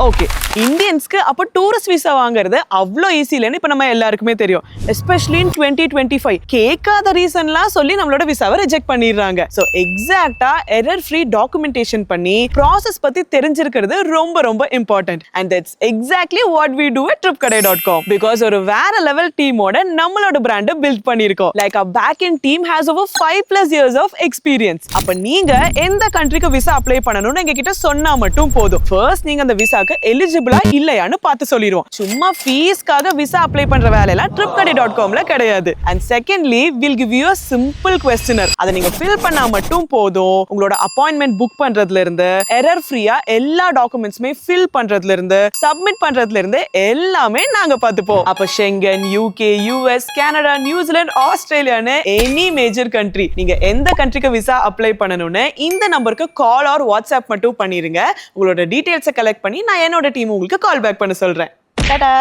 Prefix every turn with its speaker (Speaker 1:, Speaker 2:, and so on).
Speaker 1: Okay, இந்தியன்ஸ்க்கு அப்போ tourist visa வாங்குறது அவ்வளோ ஈஸி இல்லைன்னு இப்போ நம்ம எல்லாருக்குமே தெரியும். எஸ்பெஷலி இன் 2025 கேட்காத ரீசன்லாம் சொல்லி நம்மளோட விசாவை ரிஜெக்ட் பண்ணிடுறாங்க. ஸோ எக்ஸாக்டா எரர் ஃப்ரீ டாக்குமெண்டேஷன் பண்ணி ப்ராசஸ் பத்தி தெரிஞ்சிருக்கிறது ரொம்ப ரொம்ப important. And that's exactly what we do at tripkadai.com. Because ஒரு வேற லெவல் டீமோட நம்மளோட பிராண்டை பில்ட் பண்ணியிருக்கோம். Like a back end team has over 5+ years of experience. அப்ப நீங்க எந்த கண்ட்ரிக்கு விசா அப்ளை பண்ணணும்னு எங்க கிட்ட சொன்னா மட்டும் போதும். ஃபர்ஸ்ட் நீங்க அந்த விசாக்கு எலிஜிபிளா இல்லையான்னு பார்த்து சொல்லிடுவோம். சும்மா ஃபீஸ்க்காக விசா அப்ளை பண்ற வேலையெல்லாம் tripkadai.comல கிடையாது. And secondly will give you a simple questionnaire. அதை நீங்க ஃபில் பண்ணா மட்டும் போதும். உங்களோட அப்பாயின்மெண்ட் புக் பண்றதுல இருந்து எரர் ஃப்ரீயா எல்லா டாக்குமெண்ட்ஸுமே ஃபில் பண்றதுல இருந்து சப்மிட் பண்றதுல இருந்து எல்லாமே நாங்க பார்த்துப்போம். அப்ப Schengen, UK, US, Canada, New Zealand, ஆஸ்திரேலியான்னு எனி மேஜர் கண்ட்ரி நீங்க எந்த கண்ட்ரிக்கு விசா அப்ளை பண்ணணும்னு இந்த நம்பருக்கு கால் ஆர் வாட்ஸ்அப் மட்டும் பண்ணிருங்க. உங்களோட டீடைல்ஸை கலெக்ட் பண்ணி நான் என்னோட டீம் உங்களுக்கு கால் பேக் பண்ண சொல்றேன். டாடா.